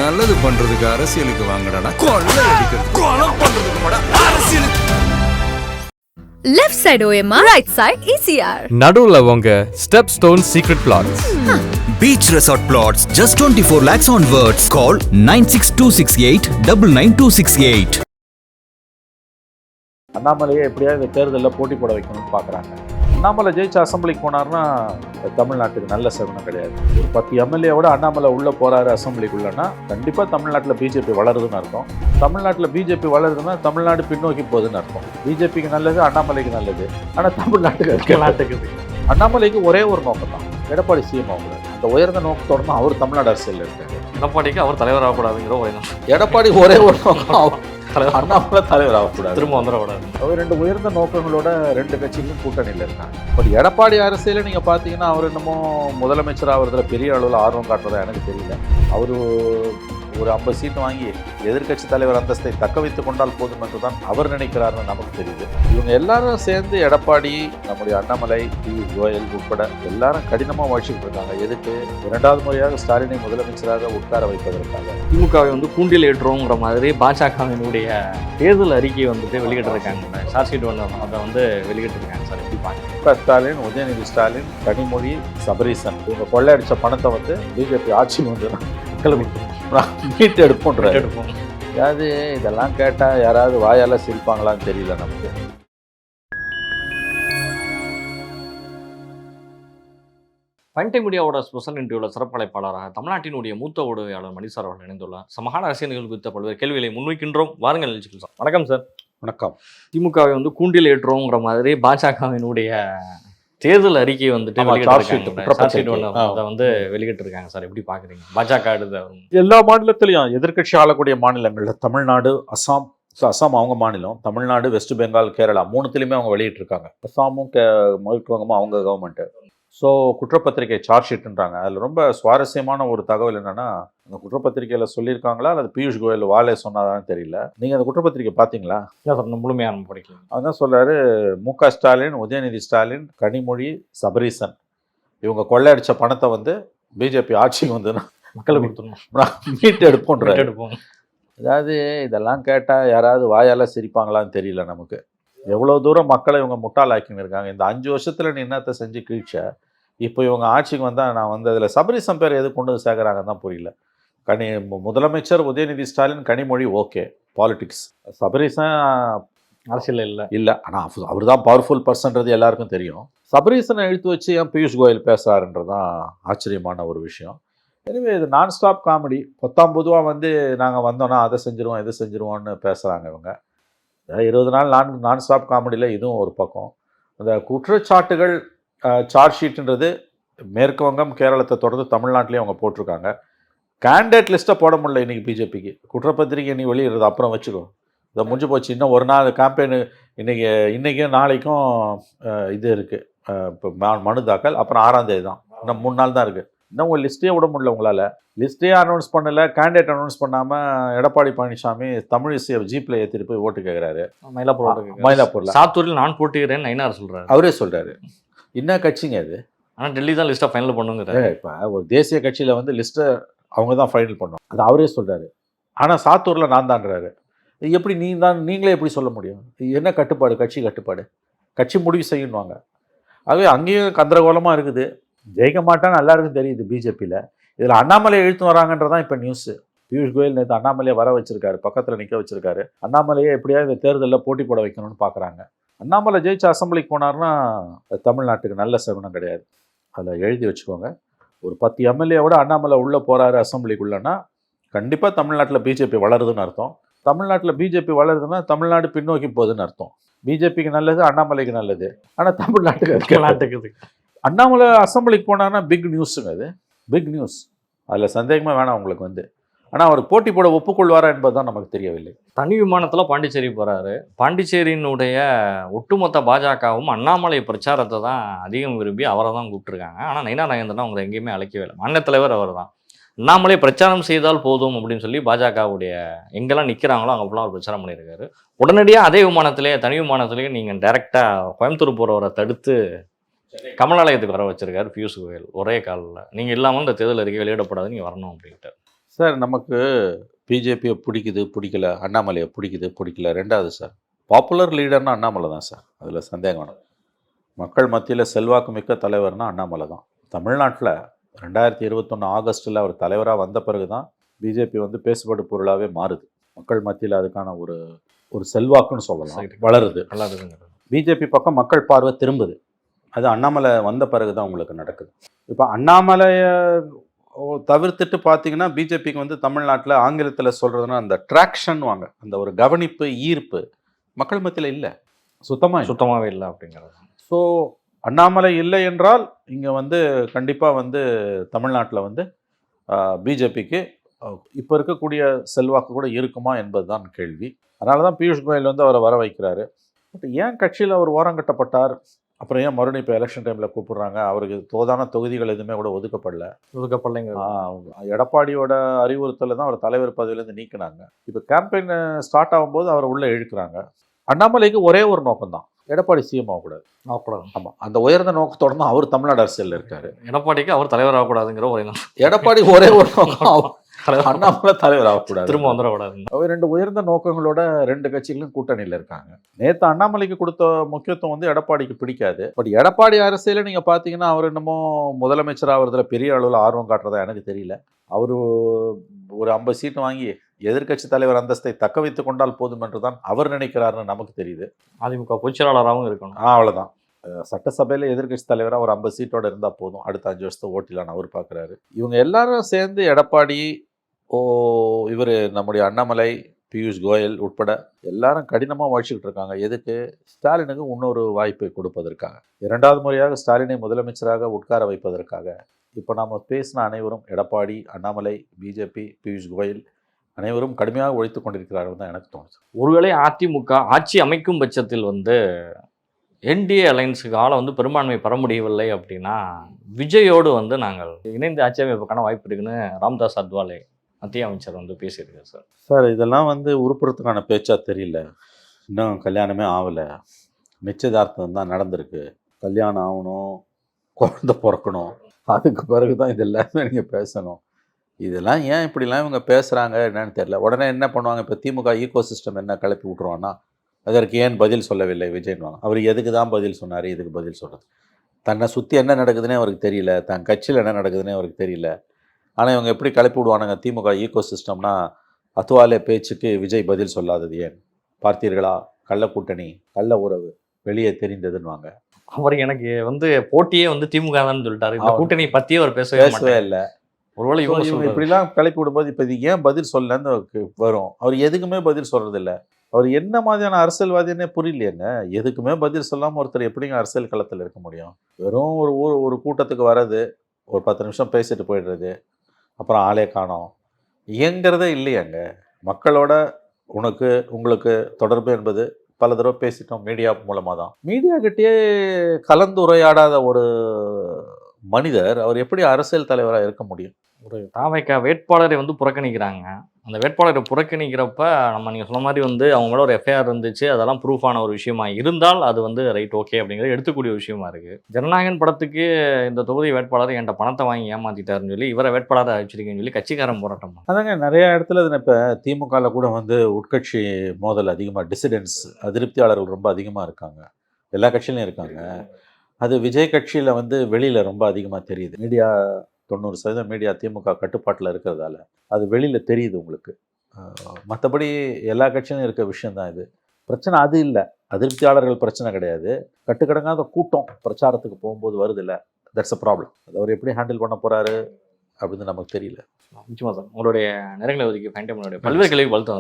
நல்லது பண்றதுக்கு அரசியலுக்கு வாங்கடா, கொள்ளை அடிக்கிறது கொலை பண்றதுக்கு மாடா அரசியலுக்கு. Left side OMR, right side ECR. நடுவுல உங்க step stone secret plots. Beach Resort Plots, just 24 lakhs onwards. Call 9626899268. அண்ணாமலையை எப்படியாவது இந்த தேர்தலில் போட்டி போட வைக்கணும்னு பார்க்குறாங்க. அண்ணாமலை ஜெயிச்சு அசம்பிளிக்கு போனார்னா தமிழ்நாட்டுக்கு நல்ல சகுனம் கிடையாது. ஒரு 10 எம்எல்ஏவோட அண்ணாமலை உள்ளே போகிறாரு அசம்பிளிக்குள்ளனா கண்டிப்பாக தமிழ்நாட்டில் பிஜேபி வளருதுன்னு அர்த்தம். தமிழ்நாட்டில் பிஜேபி வளருதுன்னா தமிழ்நாடு பின்னோக்கி போகுதுன்னு அர்த்தம். பிஜேபிக்கு நல்லது, அண்ணாமலைக்கு நல்லது. ஆனால் தமிழ்நாட்டுக்கு அண்ணாமலைக்கு ஒரே ஒரு நோக்கம் தான், எடப்பாடி சிஎம் அவங்க. அந்த உயர்ந்த நோக்கத்தோட தான் அவர் தமிழ்நாடு அரசியலில் இருக்காரு. எடப்பாடிக்கு அவர் தலைவராகக்கூடாதுங்கிற ஒரே நோக்கம். எடப்பாடி ஒரே ஒரு நோக்கம், அண்ணாமலை தலைவர் ஆகக்கூடாது, திரும்ப வந்துடக்கூடாது. அவர் 2 உயர்ந்த நோக்கங்களோட 2 கட்சிகளும் கூட்டணியில் இருக்காங்க. பட் எடப்பாடி அரசியல நீங்கள் பார்த்தீங்கன்னா அவர் என்னமோ முதலமைச்சர் ஆகிறதுல பெரிய அளவில் ஆர்வம் காட்டுறதா எனக்கு தெரியல. அவர் ஒரு 50 சீட் வாங்கி எதிர்க்கட்சி தலைவர் அந்தஸ்தை தக்க வைத்துக் கொண்டால் போதும் என்று தான் அவர் நினைக்கிறாருன்னு நமக்கு தெரியுது. இவங்க எல்லாரும் சேர்ந்து எடப்பாடி, நம்முடைய அண்ணாமலை, பியூஷ் கோயல் உட்பட எல்லாரும் கடினமாக வாழ்ச்சிட்டு இருக்காங்க. எதுக்கு? 2வது முறையாக ஸ்டாலினை முதலமைச்சராக உட்கார வைப்பதற்காக. திமுகவை கூண்டில் ஏற்றுவோங்கிற மாதிரி பாஜகவினுடைய தேர்தல் அறிக்கையை வெளியிட்டிருக்காங்க. சார்ஜ் ஷீட் அதை வெளியிட்டிருக்காங்க சார். எப்படி பார்க்க ஸ்டாலின், உதயநிதி ஸ்டாலின், கனிமொழி, சபரீசன் இவங்க கொள்ளையடிச்ச பணத்தை பிஜேபி ஆட்சி மீட்டு எடுப்போன்ற. அதாவது இதெல்லாம் கேட்டால் யாராவது வாயால் சிரிப்பாங்களான்னு தெரியல நமக்கு. பண்டை மீடியாவோட ஸ்பெஷல் இன்டர்வியூவில் சிறப்பழைப்பாளராக தமிழ்நாட்டினுடைய மூத்த ஊடகவியாளர் மணிசார் அவர்கள் இணைந்துள்ளார். சமகால அரசியல்கள் குறித்த பல்வேறு கேள்விகளை முன்வைக்கின்றோம். வாருங்கள் நிகழ்ச்சிகள் சார். வணக்கம் சார். வணக்கம். திமுகவை கூண்டில் ஏற்றுவோங்கிற மாதிரி பாஜகவினுடைய தேர்தல் அறிக்கையை வெளியிட்டிருக்காங்க சார். எப்படி பாக்குறீங்க? பாஜக எல்லா மாநிலத்திலையும் எதிர்கட்சி ஆளக்கூடிய மாநிலங்கள்ல தமிழ்நாடு, அசாம் அவங்க மாநிலம், தமிழ்நாடு, வெஸ்ட் பெங்கால், கேரளா 3த்துலையுமே அவங்க வெளியிட்டிருக்காங்க. அசாமும் மேற்கு வங்கமும் அவங்க கவர்மெண்ட்டு. ஸோ குற்றப்பத்திரிகை சார்ஜ் ஷீட்ன்றாங்க. அதில் ரொம்ப சுவாரஸ்யமான ஒரு தகவல் என்னென்னா, அந்த குற்றப்பத்திரிகையில் சொல்லியிருக்காங்களா அல்லது பியூஷ் கோயல் வாலே சொன்னாதான்னு தெரியல. நீங்கள் அந்த குற்றப்பத்திரிகை பார்த்தீங்களா? முழுமையான படிக்கலாம். அதுதான் சொல்கிறாரு, மு.க. ஸ்டாலின், உதயநிதி ஸ்டாலின், கனிமொழி, சபரீசன் இவங்க கொள்ளையடிச்ச பணத்தை பிஜேபி ஆட்சிக்கு மக்களுக்கு கொடுத்துடணும், மீட்டு எடுப்போன்ற. அதாவது இதெல்லாம் கேட்டால் யாராவது வாயால் சிரிப்பாங்களான்னு தெரியல நமக்கு. எவ்வளோ தூரம் மக்களை இவங்க முட்டாளாக்கின்னு இருக்காங்க. இந்த 5 வருஷத்தில் நீ என்னத்தை செஞ்சு கிழிச்ச? இப்போ இவங்க ஆட்சிக்கு வந்தால் நான் அதில் சபரீசன் பேர் எது கொண்டு சேர்க்குறாங்கன்னு தான் புரியல. முதலமைச்சர் உதயநிதி ஸ்டாலின், கனிமொழி ஓகே, பாலிடிக்ஸ். சபரீசன் அரசியல் இல்லை. ஆனால் அவர் தான் பவர்ஃபுல் பர்சன்றது எல்லாருக்கும் தெரியும். சபரீசனை இழுத்து வச்சு ஏன் பியூஷ் கோயல் பேசுகிறாருன்றதான் ஆச்சரியமான ஒரு விஷயம். எனவே இது நான் ஸ்டாப் காமெடி. பொதுவாக நாங்கள் வந்தோன்னா அதை செஞ்சுருவோம், இதை செஞ்சுருவோன்னு பேசுகிறாங்க இவங்க. 20 நாள் நான் ஸ்டாப் காமெடியில் இதுவும் ஒரு பக்கம். அந்த குற்றச்சாட்டுகள் சார்ஜ் ஷீட்டுன்றது மேற்கு வங்கம், கேரளத்தை தொடர்ந்து தமிழ்நாட்டிலையும் அவங்க போட்டிருக்காங்க. கேண்டிடேட் லிஸ்ட்டை போட முடியல இன்றைக்கி பிஜேபிக்கு. குற்றப்பத்திரிகை நீ வெளியிடுறது அப்புறம் வச்சுக்கோ, இதை முடிஞ்சு போச்சு. இன்னும் ஒரு நாள் கேம்பெயின், இன்றைக்கும் நாளைக்கும் இது இருக்குது, இப்போ மனு தாக்கல், அப்புறம் 6ஆம் தேதி தான். இன்னும் 3 நாள் தான் இருக்குது. இன்னும் உங்கள் லிஸ்ட்டே விட முடியல உங்களால். லிஸ்ட்டே அனௌன்ஸ் பண்ணலை, கேண்டிடேட் அனௌன்ஸ் பண்ணாமல் எடப்பாடி பழனிசாமி தமிழிசையை ஜீப்பில் ஏற்றிட்டு போய் ஓட்டு கேட்குறாரு மயிலாப்பூரில். சாத்தூரில் நான் போட்டுக்கிறேன்னு நயினார் சொல்கிறாரு. அவரே சொல்கிறாரு. என்ன கட்சிங்க அது? ஆனால் டெல்லி தான் லிஸ்ட்டை ஃபைனல் பண்ணுங்கிறாரு. இப்போ ஒரு தேசிய கட்சியில் லிஸ்ட்டை அவங்க தான் ஃபைனல் பண்ணோம், அது அவரே சொல்கிறாரு. ஆனால் சாத்தூரில் நான் தான்றாரு. எப்படி நீங்களே எப்படி சொல்ல முடியும்? என்ன கட்டுப்பாடு? கட்சி கட்டுப்பாடு, கட்சி முடிவு செய்யணுவாங்க. ஆகவே அங்கேயும் கந்தரகோலமாக இருக்குது. ஜெயிக்க மாட்டான்னு எல்லாருக்கும் தெரியுது பிஜேபியில். இதில் அண்ணாமலையை இழுத்து வராங்கன்றதான் இப்போ நியூஸு. பியூஷ் கோயல் நேற்று அண்ணாமலையை வர வச்சிருக்காரு, பக்கத்தில் நிற்க வச்சிருக்காரு. அண்ணாமலையை எப்படியாவது இந்த தேர்தலில் போட்டி போட வைக்கணும்னு பார்க்குறாங்க. அண்ணாமலை ஜெயிச்சு அசம்பிளிக்கு போனார்னா தமிழ்நாட்டுக்கு நல்ல சகுனம் கிடையாது. அதில் எழுதி வச்சுக்கோங்க. ஒரு 10 எம்எல்ஏவோட அண்ணாமலை உள்ளே போகிறாரு அசம்பிளிக்குள்ளனா கண்டிப்பாக தமிழ்நாட்டில் பிஜேபி வளருதுன்னு அர்த்தம். தமிழ்நாட்டில் பிஜேபி வளருதுன்னா தமிழ்நாடு பின்னோக்கி போகுதுன்னு அர்த்தம். பிஜேபிக்கு நல்லது, அண்ணாமலைக்கு நல்லது. ஆனால் தமிழ்நாட்டுக்கு அண்ணாமலை அசம்பிளிக்கு போனார்னா பிக் நியூஸுங்க. அது பிக் நியூஸ், அதில் சந்தேகமாக வேணாம் உங்களுக்கு. ஆனால் அவர் போட்டி போட ஒப்புக்கொள்வாரா என்பது தான் நமக்கு தெரியவில்லை. தனி விமானத்தில் பாண்டிச்சேரி போகிறாரு. பாண்டிச்சேரியினுடைய ஒட்டுமொத்த பாஜகவும் அண்ணாமலை பிரச்சாரத்தை தான் அதிகம் விரும்பி அவரை தான் கூப்பிட்டுருக்காங்க. ஆனால் நயினா நாகேந்திரன் அவங்களை எங்கேயுமே அழைக்கவே இல்லை. மாநில தலைவர் அவர் தான். அண்ணாமலை பிரச்சாரம் செய்தால் போதும் அப்படின்னு சொல்லி பாஜகவுடைய எங்கெல்லாம் நிற்கிறாங்களோ அங்கே ஃபுல்லாக அவர் பிரச்சாரம் பண்ணியிருக்காரு. உடனடியாக அதே விமானத்திலே, தனி விமானத்திலேயே நீங்கள் டைரெக்டாக கோயம்புத்தூர் போகிறவரை தடுத்து கமலாலயத்துக்கு வர வச்சிருக்காரு பியூஷ் கோயல் ஒரே காலில். நீங்கள் இல்லாமல் இந்த தேர்தல் அறிக்கை வெளியிடப்படாது, நீங்கள் வரணும் அப்படின்ட்டு. சார் நமக்கு பிஜேபியை பிடிக்குது பிடிக்கல, அண்ணாமலையை பிடிக்குது பிடிக்கல ரெண்டாவது சார். பாப்புலர் லீடர்னா அண்ணாமலை தான் சார், அதில் சந்தேகம் வேணும். மக்கள் மத்தியில் செல்வாக்கு மிக்க தலைவர்னா அண்ணாமலை தான். தமிழ்நாட்டில் 2021 ஆகஸ்ட்டில் அவர் தலைவராக வந்த பிறகு தான் பிஜேபி வந்து பேசுபடு பொருளாகவே மாறுது. மக்கள் மத்தியில் அதுக்கான ஒரு செல்வாக்குன்னு சொல்லலாம், வளருது. பிஜேபி பக்கம் மக்கள் பார்வை திரும்புது. அது அண்ணாமலை வந்த பிறகு தான் உங்களுக்கு நடக்குது. இப்போ அண்ணாமலையை தவிர்த்துட்டு பார்த்தீங்கன்னா பிஜேபிக்கு வந்து தமிழ்நாட்டில் ஆங்கிலத்தில் சொல்கிறதுனா அந்த ட்ராக்ஷன் வாங்க, அந்த ஒரு கவனிப்பு ஈர்ப்பு மக்கள் மத்தியில் இல்லை, சுத்தமாகவே இல்லை அப்படிங்கிறது. ஸோ அண்ணாமலை இல்லை என்றால் இங்கே வந்து கண்டிப்பாக வந்து தமிழ்நாட்டில் வந்து பிஜேபிக்கு இப்போ இருக்கக்கூடிய செல்வாக்கு கூட இருக்குமா என்பது தான் கேள்வி. அதனால தான் பியூஷ் கோயல் வந்து அவரை வர வைக்கிறாரு. பட் ஏன் கட்சியில் அவர் ஓரங்கட்டப்பட்டார், அப்புறம் ஏன் மறுபடியும் இப்போ எலெக்ஷன் டைமில் கூப்பிடுறாங்க? அவருக்கு தோதான தொகுதிகள் எதுவுமே கூட ஒதுக்கப்படலைங்க. எடப்பாடியோட அறிவுறுத்தலில் தான் அவர் தலைவர் பதவியிலேருந்து நீக்கினாங்க. இப்போ கேம்பெயின் ஸ்டார்ட் ஆகும்போது அவரை உள்ளே இழுக்கிறாங்க. அண்ணாமலைக்கு ஒரே ஒரு நோக்கம் தான், எடப்பாடி சிஎம் ஆகக்கூடாது. ஆமாம், அந்த உயர்ந்த நோக்கத்தோட தான் அவர் தமிழ்நாடு அரசியலில் இருக்காரு. எடப்பாடிக்கு அவர் தலைவர் ஆகக்கூடாதுங்கிற ஒரே எடப்பாடி ஒரே ஒரு நோக்கம், அண்ணாமலை தலைவர் ஆகக்கூடாது, திரும்ப வந்துடக்கூடாது. அவர் ரெண்டு உயர்ந்த நோக்கங்களோட ரெண்டு கட்சிகளும் கூட்டணியில் இருக்காங்க. நேற்று அண்ணாமலைக்கு கொடுத்த முக்கியத்துவம் வந்து எடப்பாடிக்கு பிடிக்காது. பட் எடப்பாடி அரசியல நீங்கள் பார்த்தீங்கன்னா அவர் என்னமோ முதலமைச்சர் ஆகிறதுல பெரிய அளவில் ஆர்வம் காட்டுறதா எனக்கு தெரியல. அவர் ஒரு 50 சீட்டு வாங்கி எதிர்க்கட்சி தலைவர் அந்தஸ்தை தக்க வைத்து கொண்டால் போதும் என்று தான் அவர் நினைக்கிறாருன்னு நமக்கு தெரியுது. அதிமுக பொதுச்செயலாளராகவும் இருக்கணும், அவ்வளோதான். சட்டசபையில் எதிர்க்கட்சி தலைவராக ஒரு 50 சீட்டோடு இருந்தால் போதும், அடுத்த 5 வருஷத்தை ஓட்டிலான்னு அவர் பார்க்குறாரு. இவங்க எல்லாரும் சேர்ந்து எடப்பாடி, இவர் நம்முடைய அண்ணாமலை, பியூஷ் கோயல் உட்பட எல்லாரும் கடினமாக உழைச்சிக்கிட்டு இருக்காங்க. எதுக்கு? ஸ்டாலினுக்கு இன்னொரு வாய்ப்பை கொடுப்பதற்காக, 2வது முறையாக ஸ்டாலினை முதலமைச்சராக உட்கார வைப்பதற்காக. இப்போ நாம் பேசின அனைவரும் எடப்பாடி, அண்ணாமலை, பிஜேபி, பியூஷ் கோயல் அனைவரும் கடுமையாக உழைத்து கொண்டிருக்கிறார்கள் தான் எனக்கு தோணுது. ஒருவேளை அதிமுக ஆட்சி அமைக்கும் பட்சத்தில் வந்து என்டிஏ அலைன்ஸுக்கு ஆளை வந்து பெரும்பான்மை பெற முடியவில்லை அப்படின்னா விஜயோடு வந்து நாங்கள் இணைந்து ஆட்சி அமைப்புக்கான வாய்ப்பு இருக்குன்னு ராம்தாஸ் அத்வாலே மத்திய அமைச்சர் வந்து பேசியிருக்காரு சார். இதெல்லாம் வந்து உருப்புறத்துக்கான பேச்சா தெரியல. இன்னும் கல்யாணமே ஆகலை, நிச்சயதார்த்தம் தான் நடந்திருக்கு. கல்யாணம் ஆகணும், குழந்தை பிறக்கணும், அதுக்கு பிறகு தான் இது எல்லாமே நீங்கள் பேசணும். இதெல்லாம் ஏன் இப்படிலாம் இவங்க பேசுகிறாங்க என்னன்னு தெரியல. உடனே என்ன பண்ணுவாங்க, இப்போ திமுக ஈகோ சிஸ்டம் என்ன கிளப்பி விட்ருவான்னா அதற்கு ஏன் பதில் சொல்லவில்லை விஜய்னுவாங்க. அவர் எதுக்கு தான் பதில் சொன்னார், இதுக்கு பதில் சொல்கிறது. தன்னை சுற்றி என்ன நடக்குதுன்னே அவருக்கு தெரியல, தன் கட்சியில் என்ன நடக்குதுன்னே அவருக்கு தெரியல. ஆனால் இவங்க எப்படி கிளப்பி விடுவானுங்க திமுக ஈகோ சிஸ்டம்னா, அத்துவாலே பேச்சுக்கு விஜய் பதில் சொல்லாதது ஏன்? பார்த்தீர்களா, கள்ள கூட்டணி, கள்ள உறவு வெளியே தெரிந்ததுன்னுவாங்க. அவர் எனக்கு வந்து போட்டியே வந்து திமுக தான் சொல்லிட்டாரு, இந்த கூட்டணி பற்றியே அவர் பேசவே இல்லை. ஒருவேளை இவங்க இப்படிலாம் கிளப்பி விடும்போது இப்போ இது ஏன் பதில் சொல்லன்னு வரும். அவர் எதுக்குமே பதில் சொல்கிறதில்ல. அவர் என்ன மாதிரியான அரசியல்வாதின்னே புரியலையேங்க. எதுக்குமே பதில் சொல்லாமல் ஒருத்தர் எப்படிங்க அரசியல் களத்தில் இருக்க முடியும்? வெறும் ஒரு கூட்டத்துக்கு வர்றது, ஒரு 10 நிமிஷம் பேசிட்டு போயிடுறது, அப்புறம் ஆளே காணோம், இயங்கிறதே இல்லையாங்க. மக்களோட உங்களுக்கு தொடர்பு என்பது பல தடவை பேசிட்டோம், மீடியா மூலமாக தான். மீடியா கிட்டேயே கலந்துரையாடாத ஒரு மனிதர் அவர் எப்படி அரசியல் தலைவராக இருக்க முடியும்? ஒரு தாவைக்கா வேட்பாளரை வந்து புறக்கணிக்கிறாங்க. அந்த வேட்பாளரை புறக்கணிக்கிறப்ப நீங்கள் சொன்ன மாதிரி வந்து அவங்க மேலே ஒரு எஃப்ஐஆர் இருந்துச்சு, அதெல்லாம் ப்ரூஃபான ஒரு விஷயமா இருந்தால் அது வந்து ரைட் ஓகே அப்படிங்கிறது எடுத்துக்கூடிய விஷயமா இருக்குது. ஜனநாயகன் படத்துக்கு இந்த தொகுதி வேட்பாளர் என்கிட்ட பணத்தை வாங்கி ஏமாற்றிட்டாருன்னு சொல்லி இவரை வேட்பாளரை அழிச்சிருக்கேன்னு சொல்லி கட்சிக்காரன் போராட்டம். அதாங்க நிறைய இடத்துல இப்போ திமுகவில் கூட வந்து உட்கட்சி மோதல் அதிகமாக, டிசிடென்ட்ஸ், அதிருப்தியாளர்கள் ரொம்ப அதிகமாக இருக்காங்க. எல்லா கட்சியிலையும் இருக்காங்க. அது விஜய் கட்சியில் வந்து வெளியில் ரொம்ப அதிகமாக தெரியுது. மீடியா 90% மீடியா திமுக கட்டுப்பாட்டில் இருக்கிறதால அது வெளியில் தெரியுது உங்களுக்கு. மற்றபடி எல்லா கட்சியிலும் இருக்க விஷயந்தான் இது. பிரச்சனை அது இல்லை, அதிருப்தியாளர்கள் பிரச்சனை கிடையாது. கட்டுக்கடங்காத கூட்டம் பிரச்சாரத்துக்கு போகும்போது வருது இல்லை, தட்ஸ் அ ப்ராப்ளம். அது அவர் எப்படி ஹேண்டில் பண்ண போகிறாரு அப்படின்னு நமக்கு தெரியல. நிச்சயமாக சார், உங்களுடைய நேரங்களை ஒதுக்கி பல்வேறு கேள்வி வளர்த்து